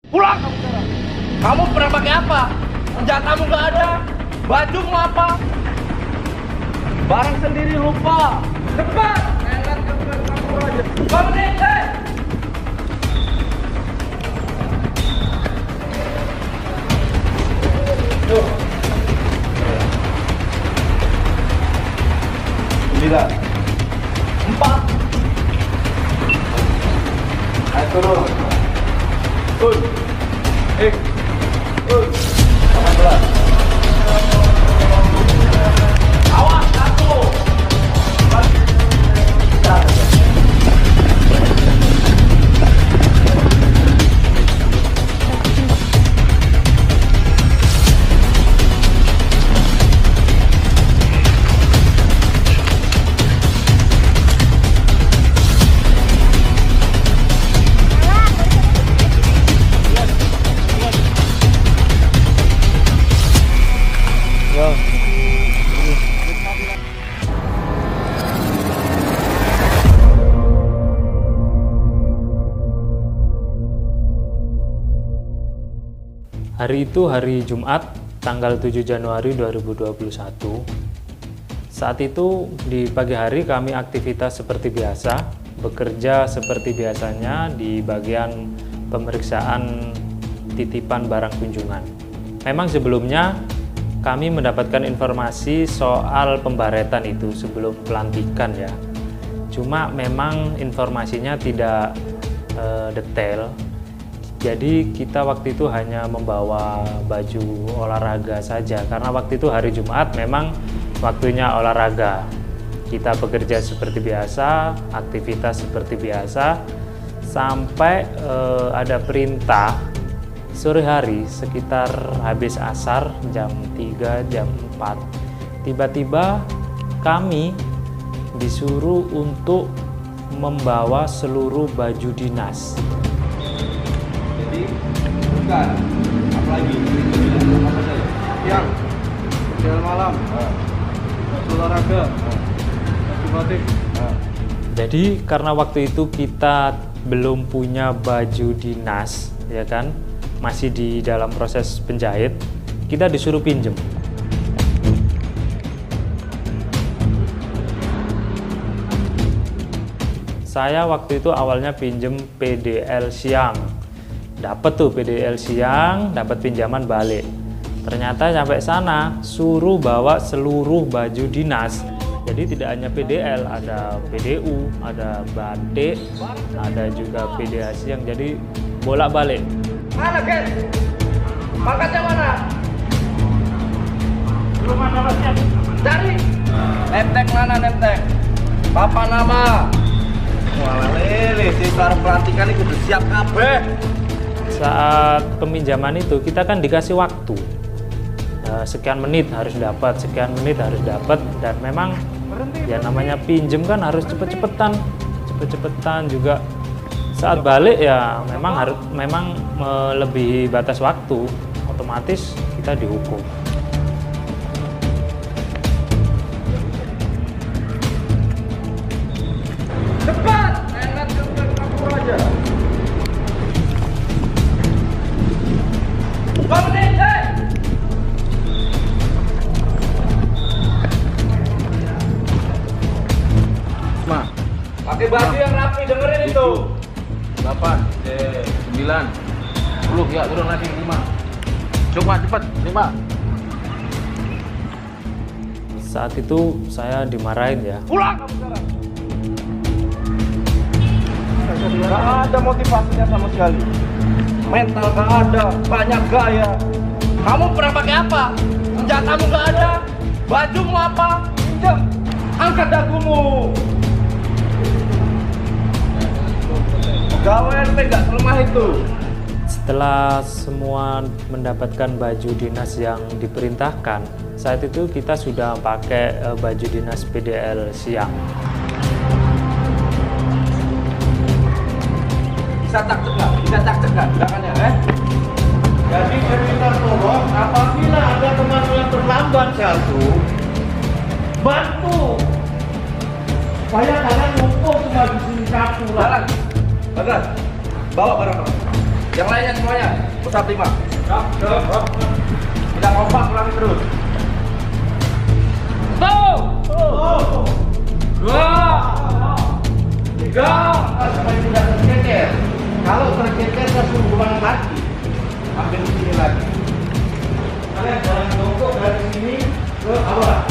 Pulang kamu sekarang. Kamu pernah pakai apa? Senjatamu nggak ada. Bajumu apa? Barang sendiri lupa. Cepat. Enak kamu aja. Kamu nih. Tuh. 9 4. Ayo turun. Turun. 18. Awas satu. Hari itu hari Jumat, tanggal 7 Januari 2021. Saat itu di pagi hari kami aktivitas seperti biasa, bekerja seperti biasanya di bagian pemeriksaan titipan barang kunjungan. Memang sebelumnya kami mendapatkan informasi soal pembaretan itu sebelum pelantikan ya. Cuma memang informasinya tidak detail. Jadi kita waktu itu hanya membawa baju olahraga saja karena waktu itu hari Jumat memang waktunya olahraga. Kita bekerja seperti biasa, aktivitas seperti biasa sampai ada perintah sore hari sekitar habis asar jam 3, jam 4. Tiba-tiba kami disuruh untuk membawa seluruh baju dinas. Bukan, apalagi apa saja? Siang, jalan malam, olahraga, batik. Jadi karena waktu itu kita belum punya baju dinas, ya kan, masih di dalam proses penjahit, kita disuruh pinjem. Saya waktu itu awalnya pinjem PDL siang. Dapat tuh PDL siang, dapat pinjaman balik. Ternyata sampai sana suruh bawa seluruh baju dinas. Jadi tidak hanya PDL, ada PDU, ada batik, ada juga PDA siang. Jadi bolak-balik. Mana Ken? Pangkatnya mana? Belum ada masnya. Cari. Nemtek mana nemtek? Papa nama. Walah lele, si pelantikan itu udah siap kabeh. Saat peminjaman itu kita kan dikasih waktu sekian menit harus dapat, sekian menit harus dapat, dan memang ya namanya pinjem kan harus cepet-cepetan juga. Saat balik ya memang melebihi batas waktu, otomatis kita dihukum. Cepat, enak kamu aja. Kamu nih, Ma, pakai baju yang rapi, dengerin itu. 8, 9, 10, ya turun lagi 5. Coba cepat, 5. Saat itu saya dimarahin ya. Pulang kamu sekarang. Gak ada motivasinya sama sekali. Mental gak ada, banyak gaya. Kamu pernah pakai apa? Senjatamu gak ada. Bajumu apa? Pinjam. Angkat dagumu. Pegawai RT gak selemah itu. Setelah semua mendapatkan baju dinas yang diperintahkan, saat itu kita sudah pakai baju dinas PDL siang. Bisa tak cegah belakangnya, Jadi saya minta tolong, apabila ada teman yang terlambat satu, bantu. Supaya kalian ngumpul cuma di sini satu lah. Bagas, bawa barang-barang. Yang lainnya semuanya, pusat 5. Tidak kompak, ulangi terus. 1, 2, 3. Supaya tidak tercecer. Kalau tercecer, saya suruh ulang lagi. Ambil di sini lagi. Kalian jangan jongkok dari sini ke awal.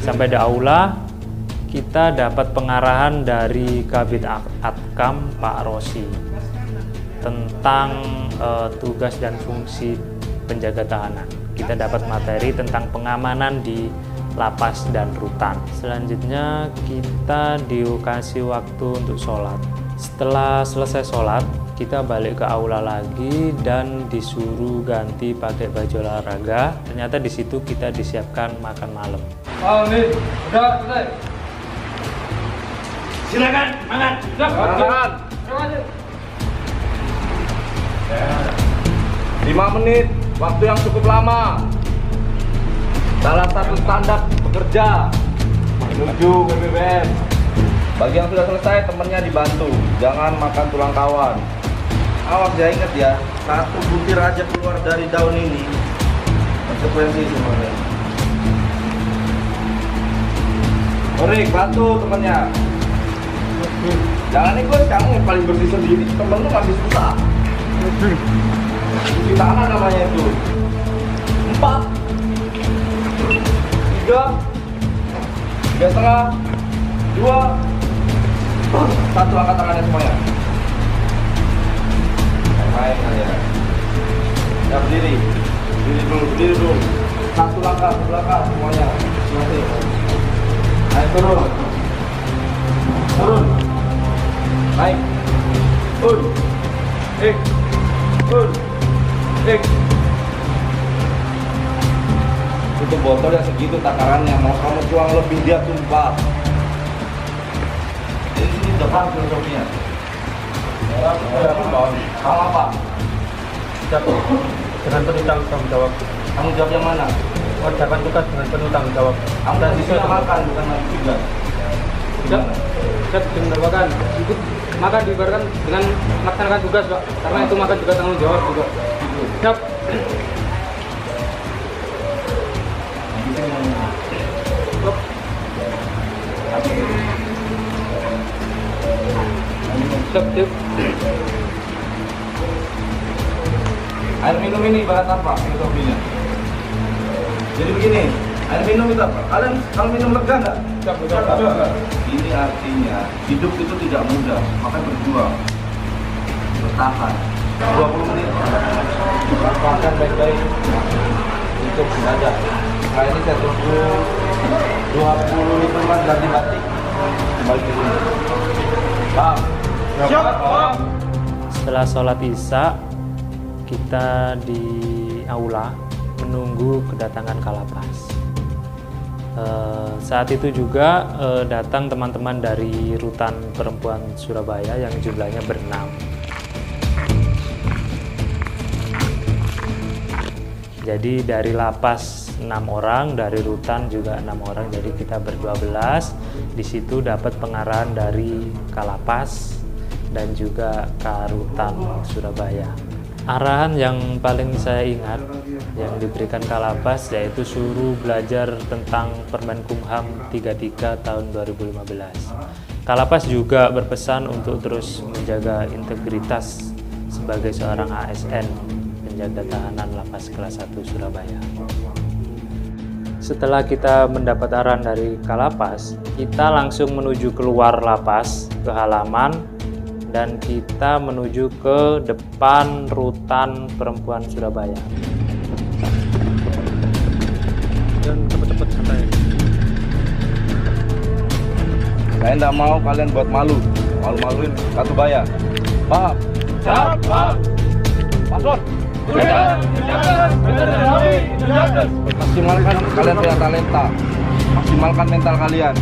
Sampai di aula, kita dapat pengarahan dari Kabid Atkam Pak Rosi tentang tugas dan fungsi penjaga tahanan. Kita dapat materi tentang pengamanan di lapas dan rutan. Selanjutnya kita dikasih waktu untuk sholat. Setelah selesai sholat, kita balik ke aula lagi dan disuruh ganti pakai baju olahraga. Ternyata di situ kita disiapkan makan malam. Nih, udah selesai. Silakan, makan. Makan. 5 menit, waktu yang cukup lama. Salah satu standar bekerja menuju BBM. Bagi yang sudah selesai, temennya dibantu. Jangan makan tulang kawan. Awas ya, ingat ya, 1 butir aja keluar dari daun ini, konsekuensi semuanya. Orik, bantu temennya. Jangan ikut, kamu yang paling bersih sendiri, temen lu masih susah. Cuci tangan namanya itu. 4, 3, 3,5, 2, 1, angkat tangannya semuanya. Main kalian. Ya berdiri. Berdiri dulu. 1 langkah ke belakang semuanya. Masih. Naik turun. Naik. Itu botol yang segitu takarannya, mau kamu tuang lebih dia tumpah. Jadi sini depan filosofnya. Kamu apa? Dengan penuh tanggung jawab. Tanggung jawab yang mana? Mengerjakan tugas dengan penuh tanggung jawab. Kamu tadi sudah makan, bukan lagi juga. Tidak, kita menerbakan ikut makan diibaratkan dengan melaksanakan tugas, Pak. Karena itu makan juga tanggung jawab juga. Siap. Siap. Air minum ini ibarat apa filosofinya? Jadi begini, air minum itu apa? Kalian kalau minum lega nggak? Ini artinya hidup itu tidak mudah, maka berjuang, bertahan. 20 menit, makan baik-baik untuk belajar. Nah ini saya tunggu 20 hitungan ganti batik, kembali ke sini. Bang, siap. Setelah sholat isya, kita di aula menunggu kedatangan Kalapas. Saat itu juga datang teman-teman dari Rutan Perempuan Surabaya yang jumlahnya berenam. Jadi dari lapas 6 orang, dari rutan juga 6 orang, jadi kita ber-12. Di situ dapat pengarahan dari Kalapas dan juga Karutan Surabaya. Arahan yang paling saya ingat yang diberikan Kalapas yaitu suruh belajar tentang Permen Kumham 33 tahun 2015. Kalapas juga berpesan untuk terus menjaga integritas sebagai seorang ASN, penjaga tahanan Lapas Kelas 1 Surabaya. Setelah kita mendapat arahan dari Kalapas, kita langsung menuju keluar lapas ke halaman dan kita menuju ke depan Rutan Perempuan Surabaya. Dan cepet-cepet santai. Saya tidak mau kalian buat malu-maluin Ratu Baya. Paham? Siap, paham. Paslon. Maksimalkan kalian punya talenta, maksimalkan mental kalian.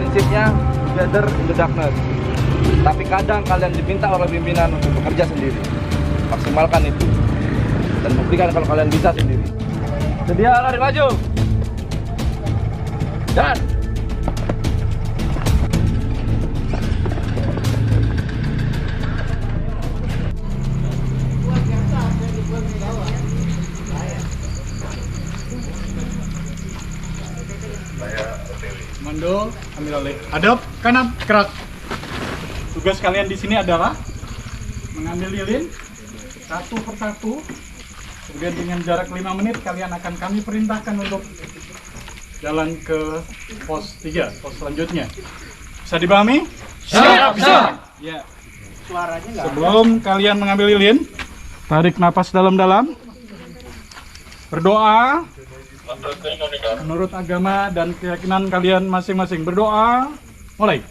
prinsipnya together in the darkness. Tapi kadang kalian diminta oleh pimpinan untuk bekerja sendiri. Maksimalkan itu dan buktikan kalau kalian bisa sendiri. Sedia, lari maju. Dan Komando, ambil alih. Hadap, kanan, gerak. Tugas kalian di sini adalah mengambil lilin satu persatu. Kemudian dengan jarak 5 menit kalian akan kami perintahkan untuk jalan ke pos 3, pos selanjutnya. Bisa dipahami? siap, bisa. Ya. Sebelum kalian mengambil lilin, tarik napas dalam-dalam. Berdoa menurut agama dan keyakinan kalian masing-masing. Berdoa. Mulai.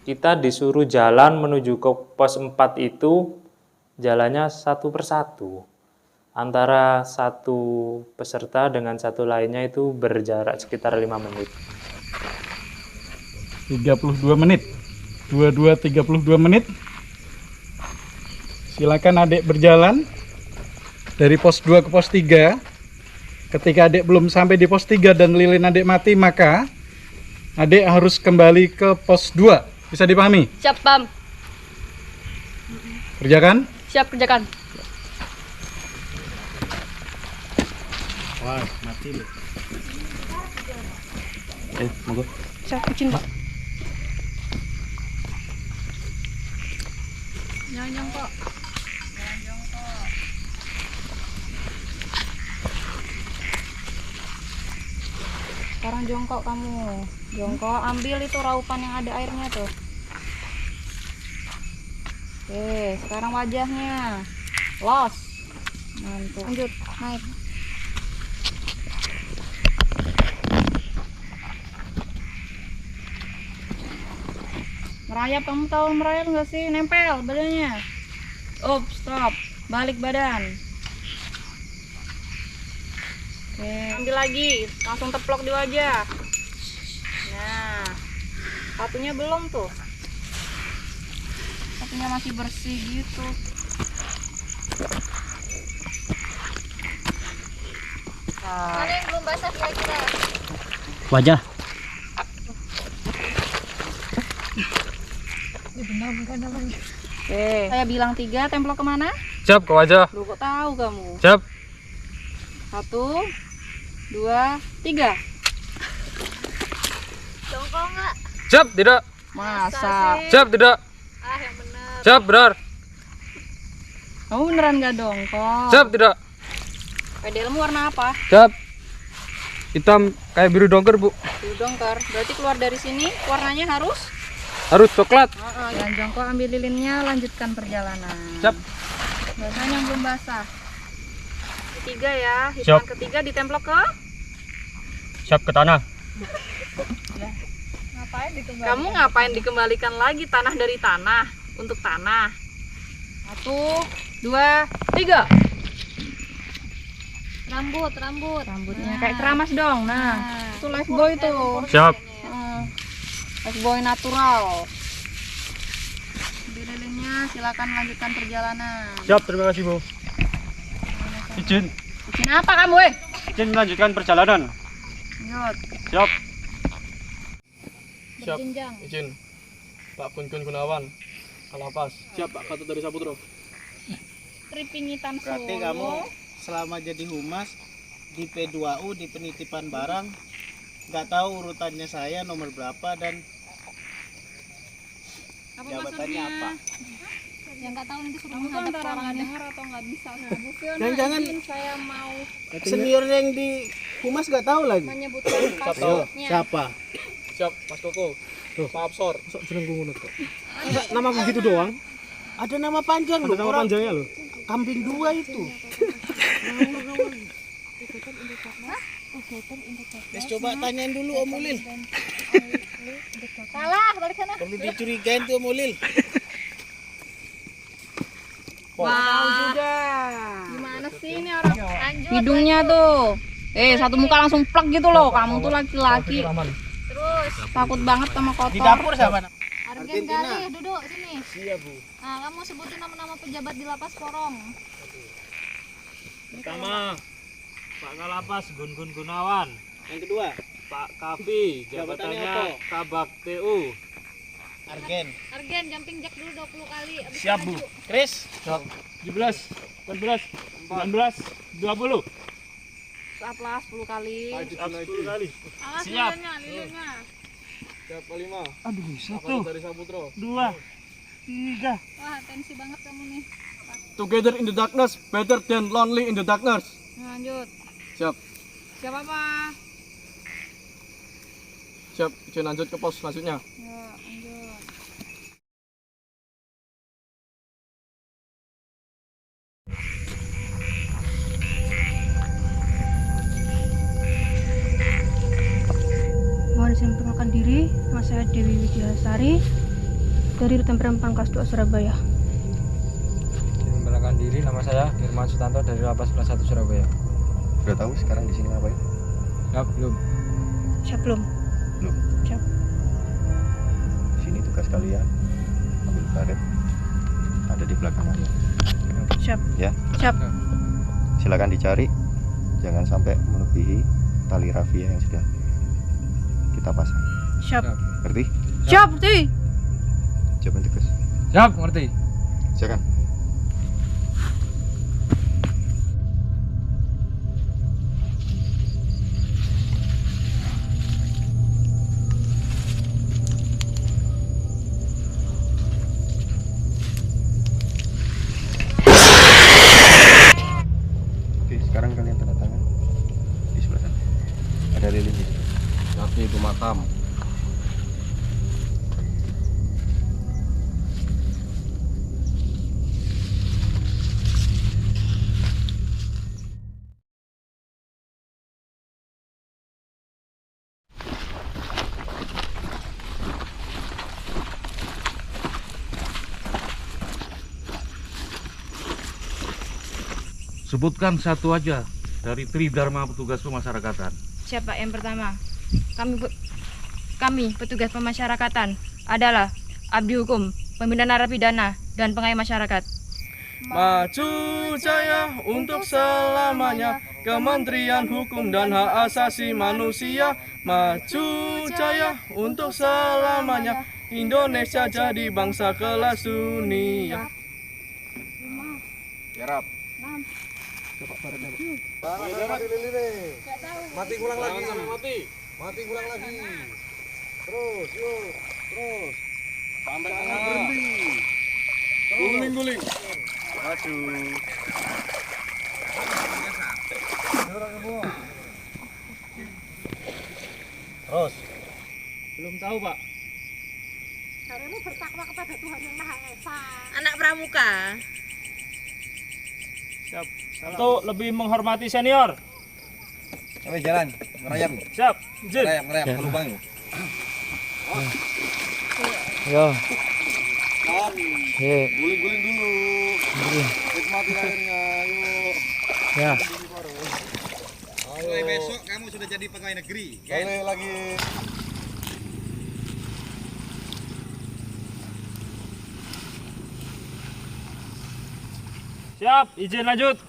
Kita disuruh jalan menuju ke pos 4 itu jalannya satu persatu. Antara satu peserta dengan satu lainnya itu berjarak sekitar 5 menit. 32 menit. 32 menit. Silakan adik berjalan dari pos 2 ke pos 3. Ketika adik belum sampai di pos 3 dan lilin adik mati, maka adik harus kembali ke pos 2. Bisa dipahami? Siap, Pam. Kerjakan. Siap, kerjakan. Wah, mati loh. Monggo. Siap, kucing, Pak. Jangan jongkok. Sekarang jongkok kamu. Jongkok, ambil itu raupan yang ada airnya tuh. Oke, sekarang wajahnya. Los. Mantap. Lanjut, naik. Merayap, kamu tahu merayap nggak sih? Nempel badannya. Up, stop. Balik badan. Oke, ambil lagi. Langsung teplok di wajah. Nah, satunya belum tuh. Satunya masih bersih gitu. Mana yang belum basah kira-kira? Wajah. Oke, saya bilang 3, templok kemana? Siap, ke wajah. Lu kok tahu kamu? Siap. 1, 2, 3. Jongkok nggak? Siap, tidak. Masa? Siap, tidak. Ah, yang bener. Siap, benar. Kamu beneran gak dongkol? Siap, tidak. Pedelmu warna apa? Siap. Hitam kayak biru dongker, Bu. Biru dongker. Berarti keluar dari sini warnanya harus? Harus coklat. Jangan jongkok, ambil lilinnya, lanjutkan perjalanan. Siap. Basahnya yang belum basah. Ketiga ya, Siap. hitungan ketiga ditemplok ke? Siap ke tanah. Kamu ngapain dikembalikan lagi tanah dari tanah untuk tanah? 1, 2, 3. Rambutnya kayak keramas dong. Nah, itu life boy tuh. Siap. Life boy natural. Ambil lilinnya, silakan lanjutkan perjalanan. Siap, terima kasih, Bu. Izin. Izin apa kamu, Izin melanjutkan perjalanan. Yuk. Siap. Siap. Izin. Pak Kun Gunawan. Kalapas. Siap, Pak Gatot dari Saputro. Tripingitan Solo. Berarti kamu selama jadi humas di P2U di penitipan barang nggak tahu urutannya saya nomor berapa dan apa jabatannya maksudnya? apa? Yang nggak tahu nanti suruh menghadap orang dengar atau nggak bisa. Bu Fiona, Jangan-jangan izin saya mau Seniornya yang di humas nggak tahu lagi. menyebutkan Ayo, passwordnya. siapa? Siap, Mas Koko. Tuh, Pak Absor. Sok jeneng ngunut kok. Nama begitu doang. Ada nama panjang loh. Nama panjangnya loh. Kambing 2 itu. Wes coba tanyain dulu Om Ulil. Salah, balik sana. Perlu dicurigain tuh Om Ulil. Wow juga. Gimana sih? ini orang. Hidungnya tuh. Satu muka langsung plak gitu loh. Kamu tuh laki-laki. Terus takut banget sama kotor. Di dapur siapa? Argen kali, duduk sini. Iya, Bu. Nah, kamu sebutin nama-nama pejabat di Lapas Porong. Pertama, Pak Kalapas Gun-Gun Gunawan. Yang kedua, Pak Kavi, jabatannya Kabak TU. Argen jumping jack dulu 20 kali. Abis Siap, Bu. maju. Chris, 17, 18, 19, 20. Saplah 10 kali. 10 kali. Awas Siap. lilinnya. Aduh, 1, 2, 3. Wah, tensi banget kamu nih. Together in the darkness, better than lonely in the darkness. Lanjut. Siap, Siapa apa? siap. Izin lanjut ke pos selanjutnya. Ya, lanjut. Mohon izin memperkenalkan diri, nama saya Dewi Widyasari dari Rutan Perempang Kelas 2 Surabaya. Memperkenalkan diri, nama saya Firman Sutanto dari Lapas Kelas 1 Surabaya. Udah tahu sekarang di sini ngapain? Ya, belum. Siap belum? Belum. Siap. Di sini tugas kalian ambil karet ada di belakang kalian. Siap. Ya, Siap. silakan dicari, jangan sampai melebihi tali rafia yang sudah kita pasang. Siap. Ngerti? Siap, Ti. Jawaban tegas. Siap, ngerti. Silakan. Oke, sekarang kalian tanda tangan di sebelah sana. Ada lilin di situ. Tapi itu makam. Sebutkan satu aja dari Tridharma petugas pemasyarakatan. Siap, Pak. Yang pertama, kami petugas pemasyarakatan adalah abdi hukum, pembina narapidana, dan pengayom masyarakat. Maju jaya untuk selamanya, Kementerian Hukum dan Hak Asasi Manusia. Maju jaya untuk selamanya, Indonesia jadi bangsa kelas dunia. Yarap. Mati ulang lagi. Mati ulang lagi. Terus, yuk. Terus. Sampai tengah. Berhenti. Guling-guling. Maju. Terus. Belum tahu, Pak. Karena bertakwa kepada Tuhan Yang Maha Esa. Anak pramuka. Siap. Satu, lebih menghormati senior. Sampai jalan, ngerayap. Siap. Izin. Ngerayap ke lubang. Yo. Guling-guling dulu. Nikmati airnya, yuk. Ya. Mulai besok kamu sudah jadi pegawai negeri. Boleh lagi. Siap. Izin lanjut.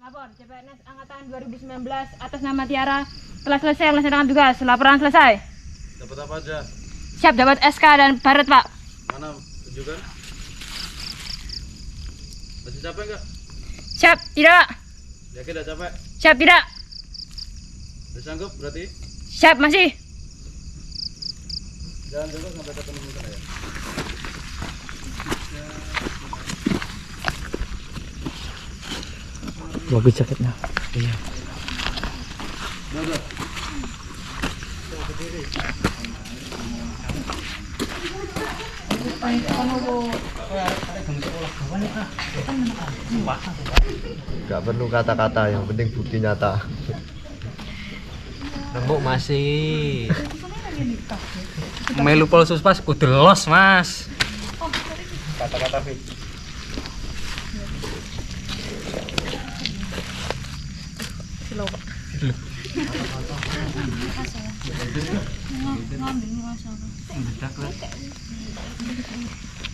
Lapor CPNS Angkatan 2019 atas nama Tiara telah selesai melaksanakan tugas. Laporan selesai. Dapat apa aja? Siap, dapat SK dan baret, Pak. Mana tunjukkan? Masih capek enggak? Siap, tidak. Yakin udah capek? Siap, tidak. Udah sanggup berarti? Siap, masih. Jangan dulu sampai ketemu sana ya. Bagus jaketnya. Iya. Gak perlu kata-kata, yang penting bukti nyata. Rembuk masih. Melu Polsuspas kudu los, Mas. Kata-kata Fit.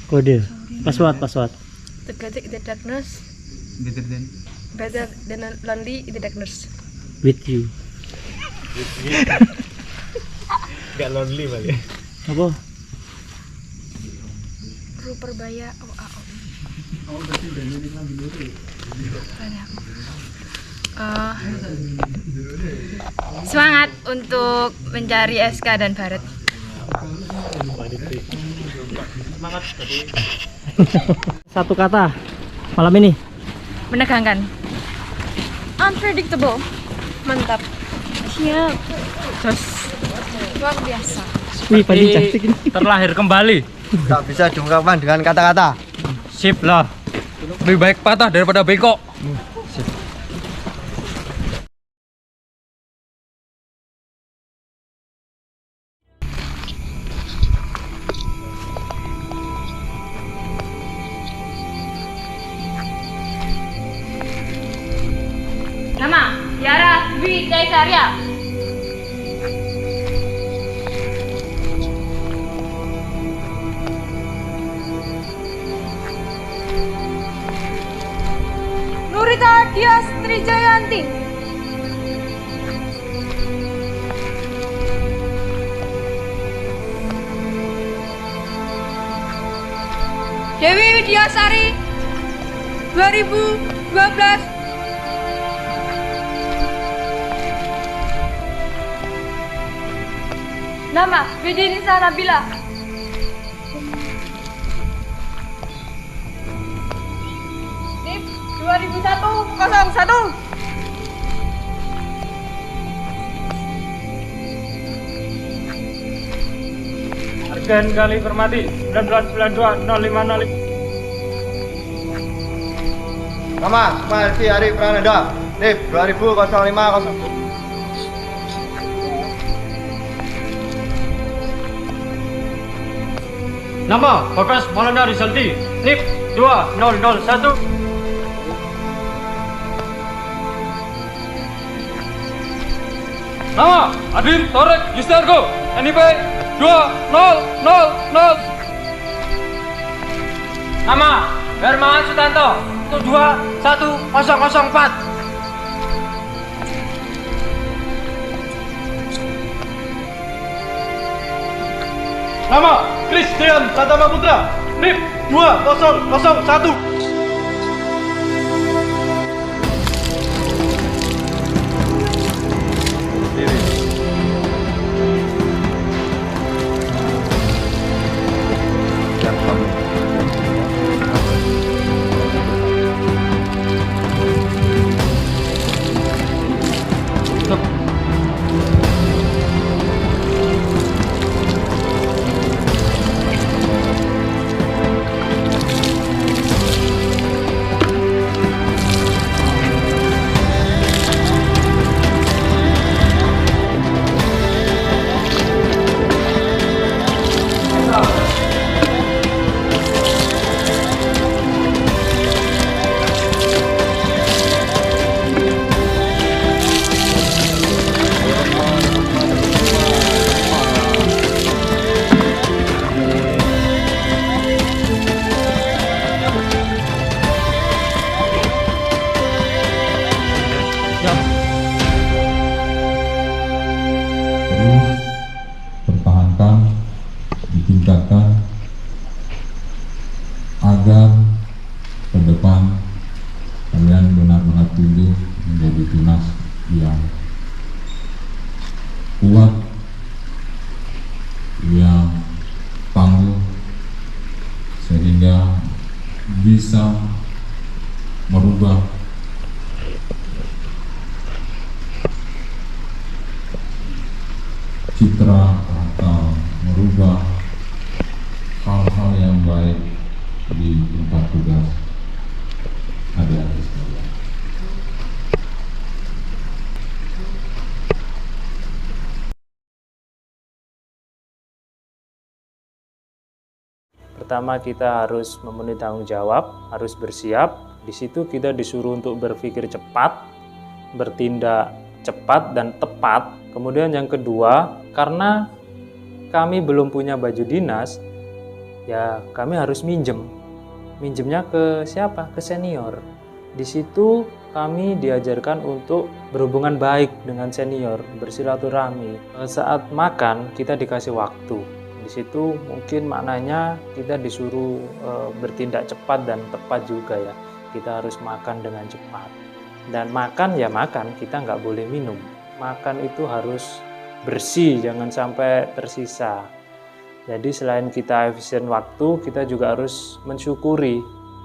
Kode. Password. Together in the darkness, better than lonely in the darkness. With you. Gak lonely kali ya. Apa? Ruperbaya OAO. Semangat untuk mencari SK dan Barat. Satu kata malam ini. Menegangkan. Unpredictable. Mantap. Siap. Terus luar biasa. Wih, paling cantik ini. Terlahir kembali. Tak bisa diungkapkan dengan kata-kata. Sip lah. Lebih baik patah daripada bengkok. Nama Tiara Dwi Jaikarya. Nurita Dias Trijayanti. Dewi Widyasari 2012. Nama Widinisa Nabila. NIP 2001-01. Argen Kali Permati 1992-0505. Nama Sumarti Ari Prananda. NIP 2005-05. Nama Bagas Maulana Rizaldi, NIP 2001. Nama Adin Torek Yustiargo, NIP 2000. Nama Hermawan Sutanto, 21004. Nama Christian Pratama Putra. NIP 2001. ditingkatkan agar ke depan kalian benar-benar tumbuh menjadi tunas yang kuat, yang tangguh, sehingga bisa merubah citra atau merubah hal-hal yang baik di tempat tugas adik-adik sekalian. Pertama, kita harus memenuhi tanggung jawab, harus bersiap. Di situ kita disuruh untuk berpikir cepat, bertindak cepat dan tepat. Kemudian yang kedua, karena kami belum punya baju dinas, ya kami harus minjem. Minjemnya ke siapa? Ke senior. Di situ kami diajarkan untuk berhubungan baik dengan senior, bersilaturahmi. Saat makan kita dikasih waktu. Di situ mungkin maknanya kita disuruh bertindak cepat dan tepat juga ya. Kita harus makan dengan cepat. Dan makan ya makan, kita nggak boleh minum. Makan itu harus bersih, jangan sampai tersisa. Jadi selain kita efisien waktu, kita juga harus mensyukuri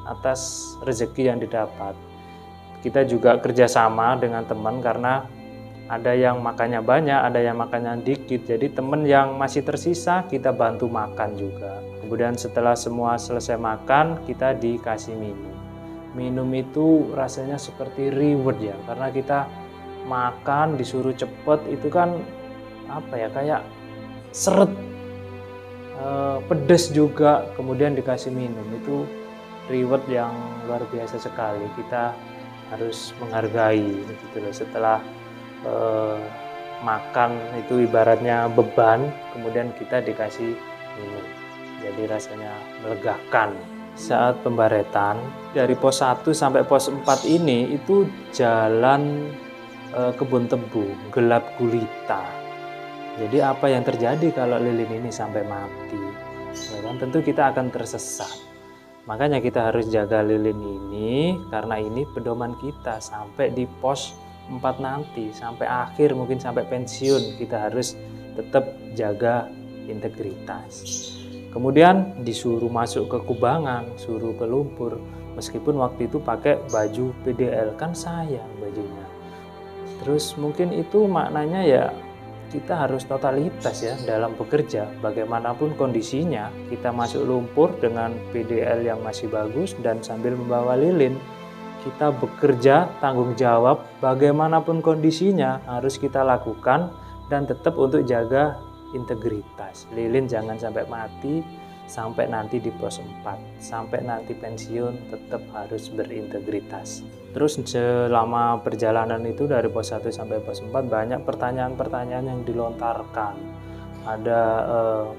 atas rezeki yang didapat. Kita juga kerjasama dengan teman karena ada yang makannya banyak, ada yang makannya dikit. Jadi teman yang masih tersisa kita bantu makan juga. Kemudian setelah semua selesai makan, kita dikasih minum. Minum itu rasanya seperti reward ya, karena kita makan disuruh cepet itu kan apa ya, kayak seret, pedas juga, kemudian dikasih minum. Itu reward yang luar biasa sekali. Kita harus menghargai gitu loh. Setelah makan itu ibaratnya beban, kemudian kita dikasih minum, jadi rasanya melegakan. Saat pembaretan dari pos 1 sampai pos 4 ini itu jalan kebun tebu, gelap gulita. Jadi apa yang terjadi kalau lilin ini sampai mati? Ya kan? Tentu kita akan tersesat. Makanya kita harus jaga lilin ini, karena ini pedoman kita sampai di pos 4 nanti, sampai akhir, mungkin sampai pensiun, kita harus tetap jaga integritas. Kemudian disuruh masuk ke kubangan, suruh ke lumpur, meskipun waktu itu pakai baju PDL, kan sayang bajunya. Terus mungkin itu maknanya ya kita harus totalitas ya dalam bekerja, bagaimanapun kondisinya. Kita masuk lumpur dengan PDL yang masih bagus dan sambil membawa lilin. Kita bekerja, tanggung jawab, bagaimanapun kondisinya harus kita lakukan dan tetap untuk jaga integritas. Lilin jangan sampai mati, sampai nanti di pos 4, sampai nanti pensiun tetap harus berintegritas. Terus selama perjalanan itu dari pos 1 sampai pos 4 banyak pertanyaan-pertanyaan yang dilontarkan. Ada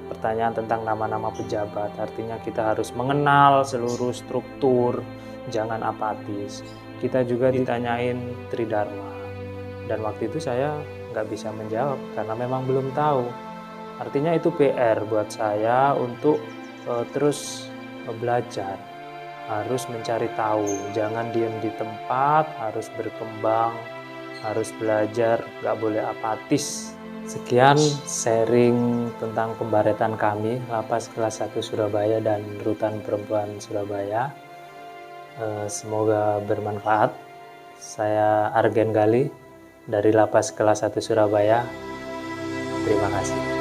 pertanyaan tentang nama-nama pejabat, artinya kita harus mengenal seluruh struktur, jangan apatis. Kita juga ditanyain Tridharma, dan waktu itu saya nggak bisa menjawab karena memang belum tahu. Artinya itu PR buat saya untuk terus belajar, harus mencari tahu, jangan diam di tempat, harus berkembang, harus belajar, nggak boleh apatis. Sekian sharing tentang pembaretan kami Lapas Kelas 1 Surabaya dan Rutan Perempuan Surabaya. Semoga bermanfaat. Saya Argen Gali dari Lapas Kelas 1 Surabaya. Terima kasih.